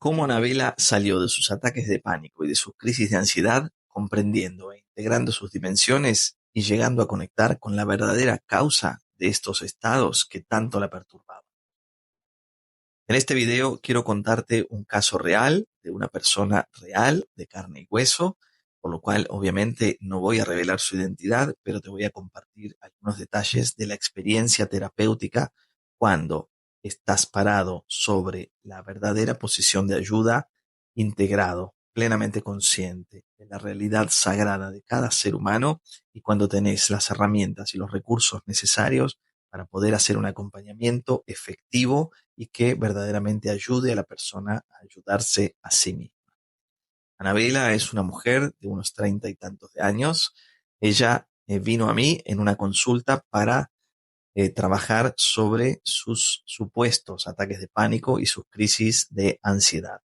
Cómo Anabela salió de sus ataques de pánico y de sus crisis de ansiedad, comprendiendo e integrando sus dimensiones y llegando a conectar con la verdadera causa de estos estados que tanto la perturbaban. En este video quiero contarte un caso real de una persona real, de carne y hueso, por lo cual obviamente no voy a revelar su identidad, pero te voy a compartir algunos detalles de la experiencia terapéutica cuando estás parado sobre la verdadera posición de ayuda, integrado, plenamente consciente de la realidad sagrada de cada ser humano y cuando tenés las herramientas y los recursos necesarios para poder hacer un acompañamiento efectivo y que verdaderamente ayude a la persona a ayudarse a sí misma. Anabela es una mujer de unos 30 y tantos de años. Ella vino a mí en una consulta para trabajar sobre sus supuestos ataques de pánico y sus crisis de ansiedad.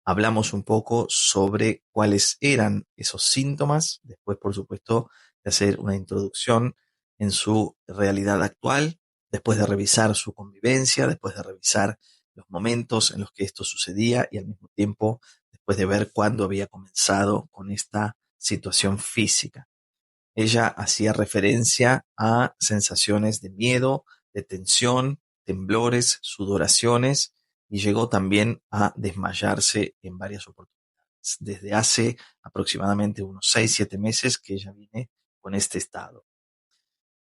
Hablamos un poco sobre cuáles eran esos síntomas, después, por supuesto, de hacer una introducción en su realidad actual, después de revisar su convivencia, después de revisar los momentos en los que esto sucedía y al mismo tiempo después de ver cuándo había comenzado con esta situación física. Ella hacía referencia a sensaciones de miedo, de tensión, temblores, sudoraciones y llegó también a desmayarse en varias oportunidades. Desde hace aproximadamente unos 6, 7 meses que ella viene con este estado.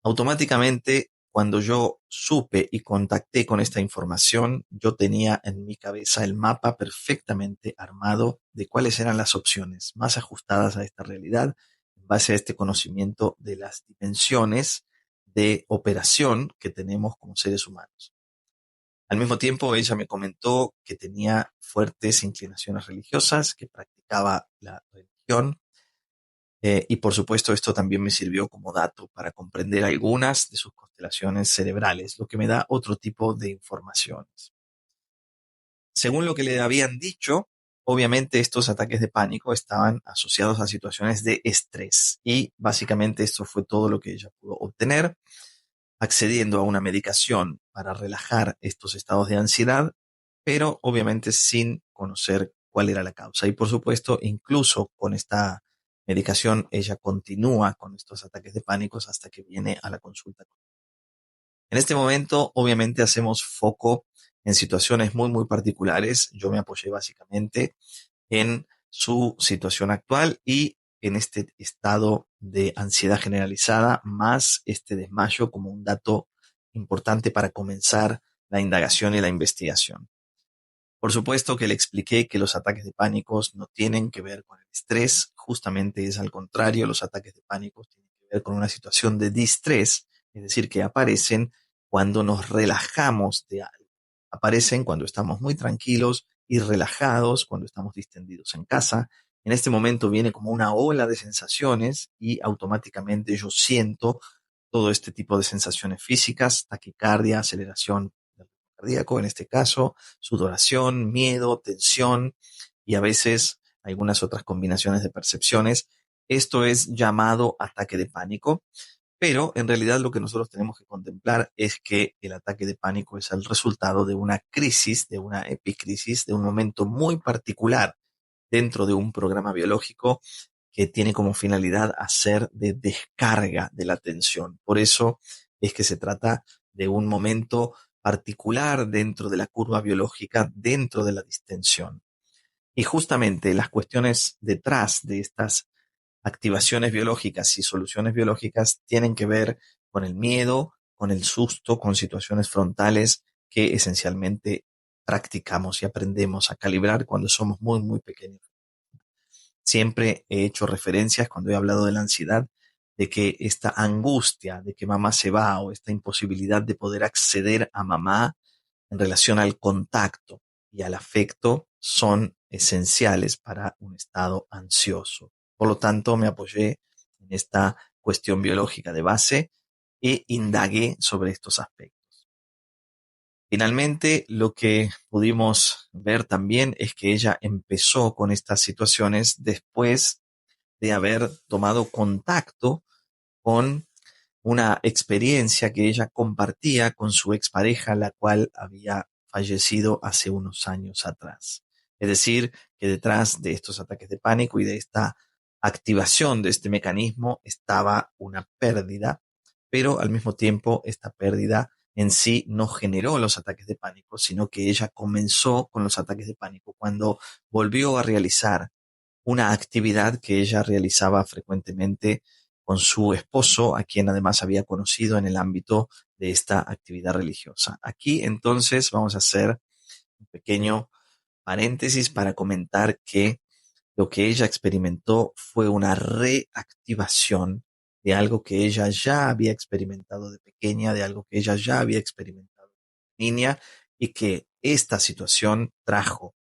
Automáticamente, cuando yo supe y contacté con esta información, yo tenía en mi cabeza el mapa perfectamente armado de cuáles eran las opciones más ajustadas a esta realidad en base a este conocimiento de las dimensiones de operación que tenemos como seres humanos. Al mismo tiempo, ella me comentó que tenía fuertes inclinaciones religiosas, que practicaba la religión, y por supuesto, esto también me sirvió como dato para comprender algunas de sus constelaciones cerebrales, lo que me da otro tipo de informaciones. Según lo que le habían dicho, obviamente estos ataques de pánico estaban asociados a situaciones de estrés y básicamente esto fue todo lo que ella pudo obtener, accediendo a una medicación para relajar estos estados de ansiedad, pero obviamente sin conocer cuál era la causa. Y por supuesto, incluso con esta medicación, ella continúa con estos ataques de pánico hasta que viene a la consulta. En este momento, obviamente, hacemos foco en situaciones muy particulares. Yo me apoyé básicamente en su situación actual y en este estado de ansiedad generalizada, más este desmayo como un dato importante para comenzar la indagación y la investigación. Por supuesto que le expliqué que los ataques de pánico no tienen que ver con el estrés, justamente es al contrario, los ataques de pánico tienen que ver con una situación de distrés, es decir, que aparecen cuando nos relajamos de algo. Aparecen cuando estamos muy tranquilos y relajados, cuando estamos distendidos en casa. En este momento viene como una ola de sensaciones y automáticamente yo siento todo este tipo de sensaciones físicas, taquicardia, aceleración del ritmo cardíaco, en este caso, sudoración, miedo, tensión y a veces algunas otras combinaciones de percepciones. Esto es llamado ataque de pánico, pero en realidad lo que nosotros tenemos que contemplar es que el ataque de pánico es el resultado de una crisis, de una epicrisis, de un momento muy particular dentro de un programa biológico que tiene como finalidad hacer de descarga de la tensión. Por eso es que se trata de un momento particular dentro de la curva biológica, dentro de la distensión. Y justamente las cuestiones detrás de estas activaciones biológicas y soluciones biológicas tienen que ver con el miedo, con el susto, con situaciones frontales que esencialmente practicamos y aprendemos a calibrar cuando somos muy pequeños. Siempre he hecho referencias cuando he hablado de la ansiedad, de que esta angustia de que mamá se va o esta imposibilidad de poder acceder a mamá en relación al contacto y al afecto son esenciales para un estado ansioso. Por lo tanto, me apoyé en esta cuestión biológica de base e indagué sobre estos aspectos. Finalmente, lo que pudimos ver también es que ella empezó con estas situaciones después de haber tomado contacto con una experiencia que ella compartía con su expareja, la cual había fallecido hace unos años atrás. Es decir, que detrás de estos ataques de pánico y de esta activación de este mecanismo estaba una pérdida, pero al mismo tiempo esta pérdida en sí no generó los ataques de pánico, sino que ella comenzó con los ataques de pánico cuando volvió a realizar una actividad que ella realizaba frecuentemente con su esposo, a quien además había conocido en el ámbito de esta actividad religiosa. Aquí entonces vamos a hacer un pequeño paréntesis para comentar que lo que ella experimentó fue una reactivación de algo que ella ya había experimentado de pequeña, de algo que ella ya había experimentado de niña, y que esta situación trajo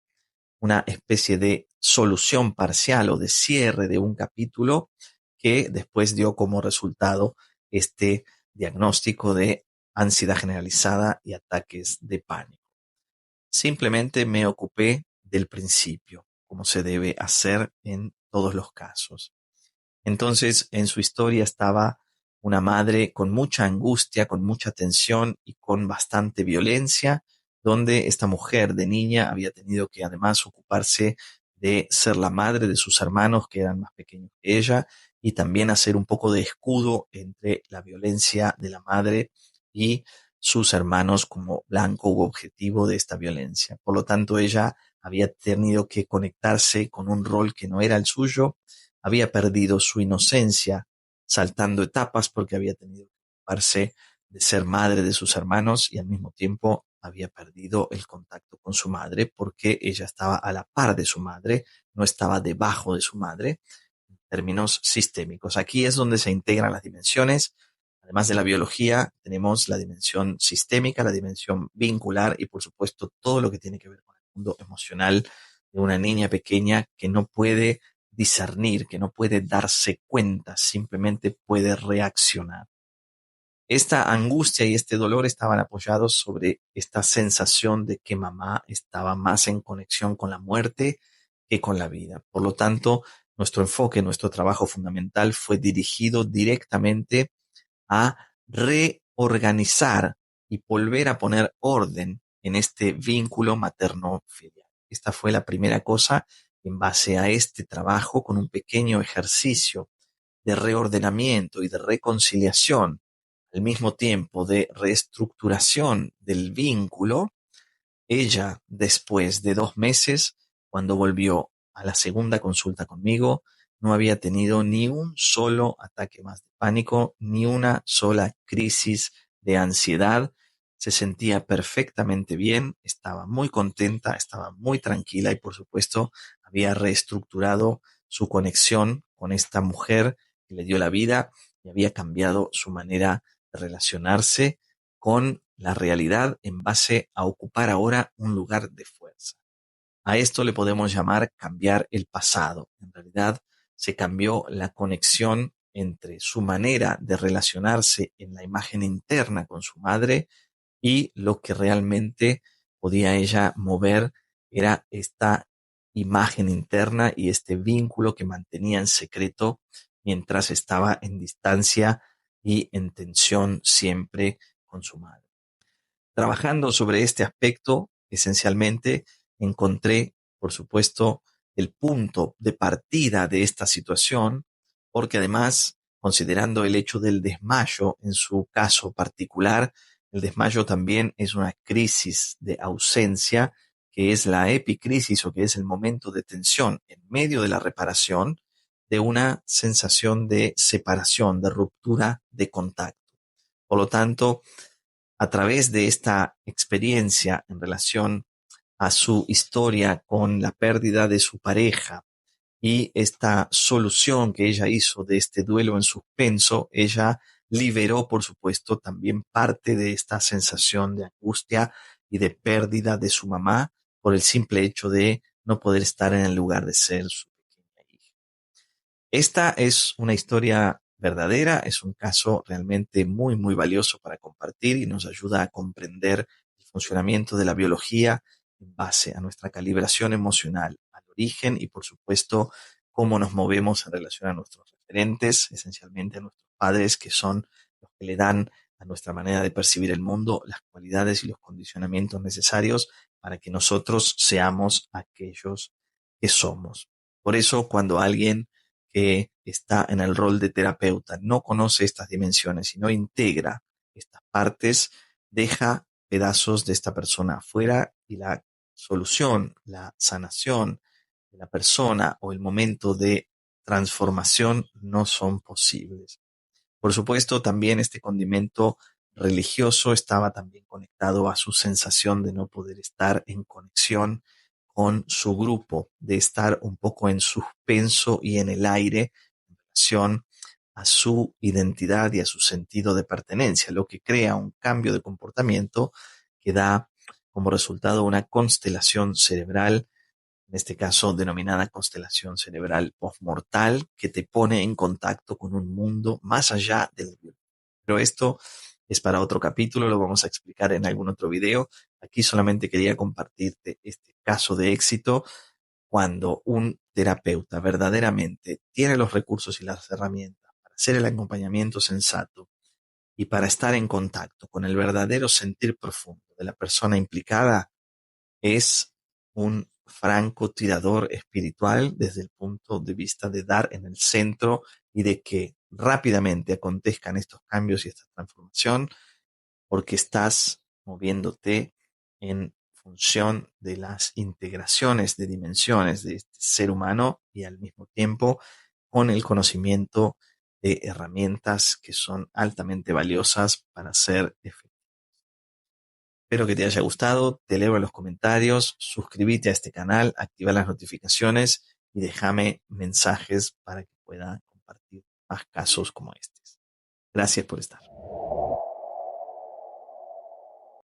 una especie de solución parcial o de cierre de un capítulo que después dio como resultado este diagnóstico de ansiedad generalizada y ataques de pánico. Simplemente me ocupé del principio, como se debe hacer en todos los casos. Entonces, en su historia estaba una madre con mucha angustia, con mucha tensión y con bastante violencia, donde esta mujer de niña había tenido que además ocuparse de ser la madre de sus hermanos que eran más pequeños que ella y también hacer un poco de escudo entre la violencia de la madre y sus hermanos como blanco u objetivo de esta violencia. Por lo tanto, ella había tenido que conectarse con un rol que no era el suyo, había perdido su inocencia saltando etapas porque había tenido que ocuparse de ser madre de sus hermanos y al mismo tiempo había perdido el contacto con su madre porque ella estaba a la par de su madre, no estaba debajo de su madre, en términos sistémicos. Aquí es donde se integran las dimensiones. Además de la biología, tenemos la dimensión sistémica, la dimensión vincular y por supuesto todo lo que tiene que ver con el mundo emocional de una niña pequeña que no puede discernir, que no puede darse cuenta, simplemente puede reaccionar. Esta angustia y este dolor estaban apoyados sobre esta sensación de que mamá estaba más en conexión con la muerte que con la vida. Por lo tanto, nuestro enfoque, nuestro trabajo fundamental fue dirigido directamente a reorganizar y volver a poner orden en este vínculo materno-filial. Esta fue la primera cosa. En base a este trabajo, con un pequeño ejercicio de reordenamiento y de reconciliación, al mismo tiempo de reestructuración del vínculo, ella, después de 2 meses, cuando volvió a la segunda consulta conmigo, no había tenido ni un solo ataque más de pánico, ni una sola crisis de ansiedad. Se sentía perfectamente bien, estaba muy contenta, estaba muy tranquila y por supuesto había reestructurado su conexión con esta mujer que le dio la vida y había cambiado su manera de relacionarse con la realidad en base a ocupar ahora un lugar de fuerza. A esto le podemos llamar cambiar el pasado. En realidad se cambió la conexión entre su manera de relacionarse en la imagen interna con su madre y lo que realmente podía ella mover era esta imagen interna y este vínculo que mantenía en secreto mientras estaba en distancia y en tensión siempre con su madre. Trabajando sobre este aspecto, esencialmente encontré, por supuesto, el punto de partida de esta situación, porque además, considerando el hecho del desmayo en su caso particular, el desmayo también es una crisis de ausencia, que es la epicrisis o que es el momento de tensión en medio de la reparación de una sensación de separación, de ruptura de contacto. Por lo tanto, a través de esta experiencia en relación a su historia con la pérdida de su pareja y esta solución que ella hizo de este duelo en suspenso, ella liberó, por supuesto, también parte de esta sensación de angustia y de pérdida de su mamá por el simple hecho de no poder estar en el lugar de ser su pequeña hija. Esta es una historia verdadera, es un caso realmente muy, muy valioso para compartir y nos ayuda a comprender el funcionamiento de la biología en base a nuestra calibración emocional, al origen y, por supuesto, cómo nos movemos en relación a nuestros referentes, esencialmente a nuestros padres, que son los que le dan a nuestra manera de percibir el mundo las cualidades y los condicionamientos necesarios para que nosotros seamos aquellos que somos. Por eso, cuando alguien que está en el rol de terapeuta no conoce estas dimensiones y no integra estas partes, deja pedazos de esta persona afuera y la solución, la sanación de la persona o el momento de transformación no son posibles. Por supuesto, también este condimento religioso estaba también conectado a su sensación de no poder estar en conexión con su grupo, de estar un poco en suspenso y en el aire en relación a su identidad y a su sentido de pertenencia, lo que crea un cambio de comportamiento que da como resultado una constelación cerebral, en este caso denominada constelación cerebral postmortal, que te pone en contacto con un mundo más allá del biológico. Pero esto es para otro capítulo, lo vamos a explicar en algún otro video. Aquí solamente quería compartirte este caso de éxito cuando un terapeuta verdaderamente tiene los recursos y las herramientas para hacer el acompañamiento sensato y para estar en contacto con el verdadero sentir profundo de la persona implicada, es un francotirador espiritual desde el punto de vista de dar en el centro y de que rápidamente acontezcan estos cambios y esta transformación, porque estás moviéndote en función de las integraciones de dimensiones de este ser humano y al mismo tiempo con el conocimiento de herramientas que son altamente valiosas para ser efectivas. Espero que te haya gustado, te leo en los comentarios, suscríbete a este canal, activa las notificaciones y déjame mensajes para que pueda compartir más casos como este. Gracias por estar.